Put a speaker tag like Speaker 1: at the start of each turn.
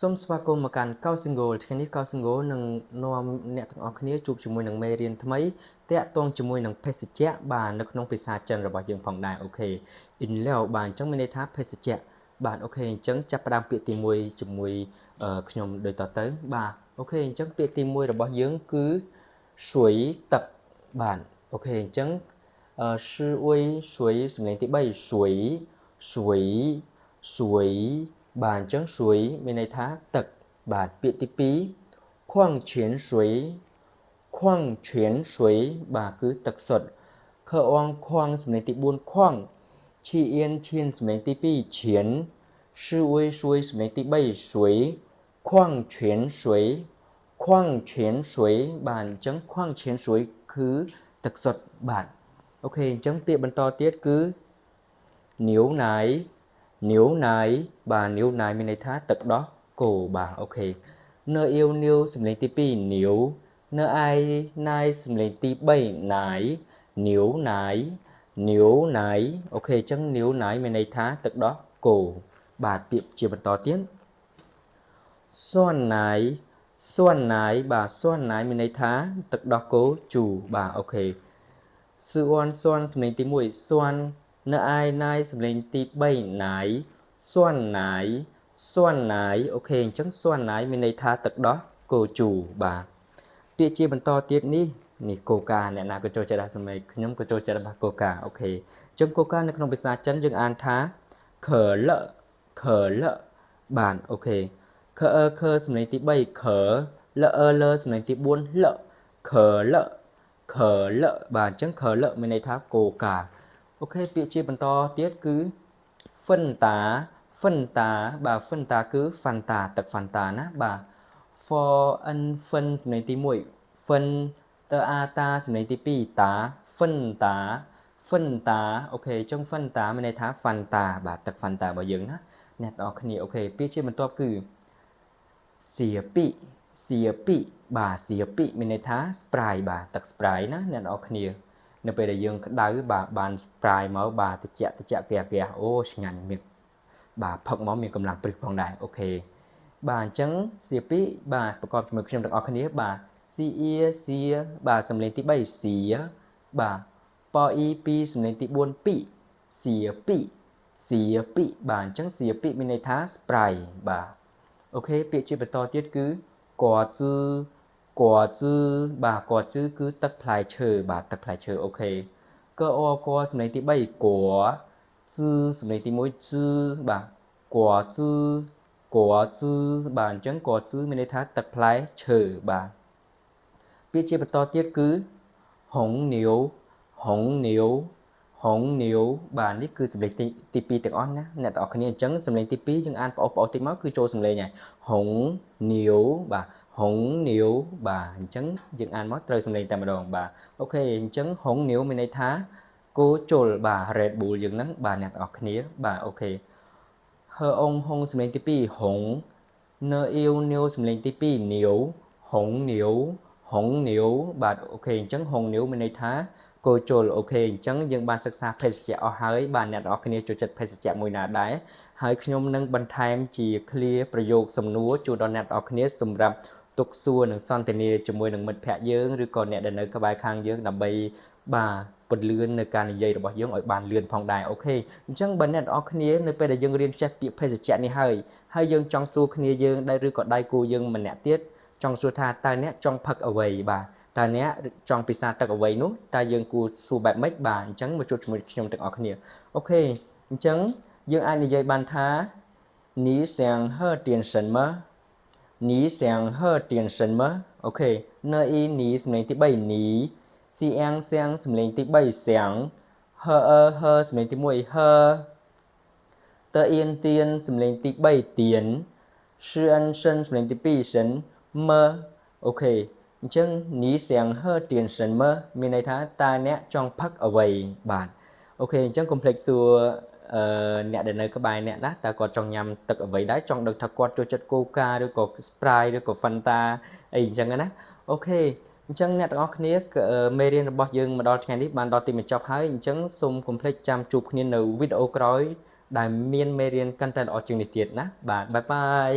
Speaker 1: សូមស្វាគមន៍មកកាន់កោសិង្ហលថ្ងៃនេះកោសិង្ហលនឹងនាំអ្នកទាំងអស់គ្នាជួបជាមួយនឹងមេរៀនថ្មីតាក់ទងជាមួយនឹងភេសជ្ជៈបាទនៅក្នុងភាសាចិនរបស់យើងផងដែរអូខេ in แล้วបាទអញ្ចឹងមានន័យថាភេសជ្ជៈបាទអូខេអញ្ចឹងចាប់ផ្ដើមពាក្យទី1ជាមួយខ្ញុំដូចតទៅបាទអូខេអញ្ចឹងពាក្យទី1របស់យើងគឺ水ទឹកបាទអូខេអញ្ចឹង是为水សំឡេងទី3水បាទអញ្ចឹង水មានន័យថាទឹកបាទពាក្យទី2矿泉水បាទគឺទឹកសុទ្ធខអងខ្វងសំឡេងទី4ខ្វងឈីអៀនឈៀនសំឡេងទី2ឈៀន是为水សំឡេងទី3水矿泉水បាទអញ្ចឹង矿泉水គឺទឹកសុទ្ធបាទអូខេអញ្ចឹងពាក្យបន្តទៀតគឺនាវណៃបាទនាវណៃមានន័យថាទឹកដោះគោបាទអូខេនៅអៀវនាវសំឡេងទី2នាវនៅឯណៃសំឡេងទី3ណៃនាវណៃអូខេអញ្ចឹងនាវណៃមានន័យថាទឹកដោះគោបាទពាក្យជាបន្តទៀតសួនណៃបាទសួនណៃមានន័យថាទឹកដោះគោជូរបាទអូខេសួនសំឡេងទី1សួននៅឯណៃសំឡេងទី3ណៃសួនណៃអូខេអញ្ចឹងសួនណៃមានន័យថាទឹកដោះគោជូរបាទពាក្យជាបន្តទៀតនេះកូកាអ្នកណាក៏ចូលចិត្តដែរសម្រាប់ខ្ញុំក៏ចូលចិត្តរបស់កូកាអូខេអញ្ចឹងកូកានៅក្នុងភាសាចិនយើងអានថាខលបាទអូខេខសំឡេងទី3ខលសំឡេងទី4លខលបាទអញ្ចឹងខលមានន័យថាកូកាអូខេពាក្យជាបន្តទៀតគឺហ្វិនតាបាទហ្វិនតាគឺហ្វាន់តាទឹកហ្វាន់តាណាបាទ for n ហ្វិនសំឡេងទី1ហ្វិនតអាតាសំឡេងទី2តាហ្វិនតាអូខេអញ្ចឹងហ្វិនតាមានន័យថាហ្វាន់តាបាទទឹកហ្វាន់តារបស់យើងណាអ្នកទាំងអស់គ្នាអូខេពាក្យជាបន្ទាប់គឺសៀពីបាទសៀពីមានន័យថា Sprite បាទទឹក Sprite ណាអ្នកទាំងអស់គ្នានៅពេលដែលយើងក្តៅបាទបាន Sprite មកបាទត្រជាក់ក្រាអូឆ្ងាញ់មានបាទផឹកមកមានកម្លាំងព្រឹកផងដែរអូខេបាទអញ្ចឹងសៀពីបាទប្រកបជាមួយខ្ញុំទាំងអស់គ្នាបាទសៀបាទសំឡេងទី3សៀបាទប៉អ៊ី2សំឡេងទី4ពីសៀពីបាទអញ្ចឹងសៀពីមានន័យថា Sprite បាទអូខេពាក្យជាបន្តទៀតគឺកួជឺបាទកួជឺគឺទឹកផ្លែឈើបាទទឹកផ្លែឈើអូខេកអកសំឡេងទី3កួជឺសំឡេងទី1ជឺបាទកួជឺបាទអញ្ចឹងកួជឺមានន័យថាទឹកផ្លែឈើបាទពាក្យជាបន្តទៀតគឺហុងនាវបាទនេះគឺសំឡេងទី2ទាំងអស់ណាអ្នកទាំងអស់គ្នាអញ្ចឹងសំឡេងទី2យើងអានប្អូសតិចមកគឺចូលសំឡេងហើយហុងនាវបាទអញ្ចឹងយើងអានមកត្រូវសំឡេងតែម្ដងបាទអូខេអញ្ចឹងហុងនាវមានន័យថាគោជលបាទ Red Bull យើងហ្នឹងបាទអ្នកទាំងអស់គ្នាបាទអូខេហើអងហុងសំឡេងទី2ហុងនៅអ៊ីវនាវសំឡេងទី2នាវហុងនាវបាទអូខេអញ្ចឹងហុងនាវមានន័យថាគោជលអូខេអញ្ចឹងយើងបានសិក្សាភេសជ្ជៈអស់ហើយបាទអ្នកនរគ្នាចូលចិត្តភេសជ្ជៈមួយណាដែរហើយខ្ញុំនឹងបន្ថែមជា clear ប្រយោគសំណួរជូនដល់អ្នកនរគ្នាសម្រាប់ទុកសួរនិងសន្ទនាជាមួយនឹងមិត្តភ័ក្តិយើងឬក៏អ្នកដែលនៅក្បែរខាងយើងដើម្បីបាទពន្លឿននៅការនិយាយរបស់យើងឲ្យបានលឿនផងដែរអូខេអញ្ចឹងបើអ្នកនរគ្នានៅពេលដែលយើងរៀនចេះពាក្យភេសជ្ជៈនេះហើយយើងចង់សួរគ្នាយើងដែរឬក៏ដៃគូយើងម្នាក់ទៀតចង់សួរថាតើអ្នកចង់ផឹកអ្វីបាទតើអ្នកចង់ពិសាទឹកអ្វីនោះតើយើងគួរសួរបែបម៉េចបាទអញ្ចឹងមកជួបជាមួយខ្ញុំទាំងអស់គ្នាអូខេអញ្ចឹងយើងអាចនិយាយបានថានីសៀងហឺទៀនសិនមើអូខេនៅអ៊ីនីសំឡេងទី3នីសៀងសំឡេងទី3សៀងហឺសំឡេងទី1ហឺតើអ៊ៀនទៀនសំឡេងទី3ទៀនឈឺអិនសិនសំឡេងទី2សិនមើអូខេអញ្ចឹងនីសៀងហឺទៀនសិនមើមានន័យថាតើអ្នកចង់ផឹកអ្វីបាទអូខេអញ្ចឹងកុំភ្លេចសួរអ្នកដែលនៅក្បែរអ្នកណាតើគាត់ចង់ញ៉ាំទឹកអ្វីដែរចង់ដឹងថាគាត់ចូលចិត្តកូកាឬក៏ Sprite ឬក៏ Fanta អីអញ្ចឹងណាអូខេអញ្ចឹងអ្នកទាំងអស់គ្នាមេរៀនរបស់យើងមកដល់ថ្ងៃនេះបានដល់ទីបញ្ចប់ហើយអញ្ចឹងសូមកុំភ្លេចចាំជួបគ្នានៅវីដេអូក្រោយដែលមានមេរៀនកាន់តែល្អជាងនេះទៀតណាបាទបាយបាយ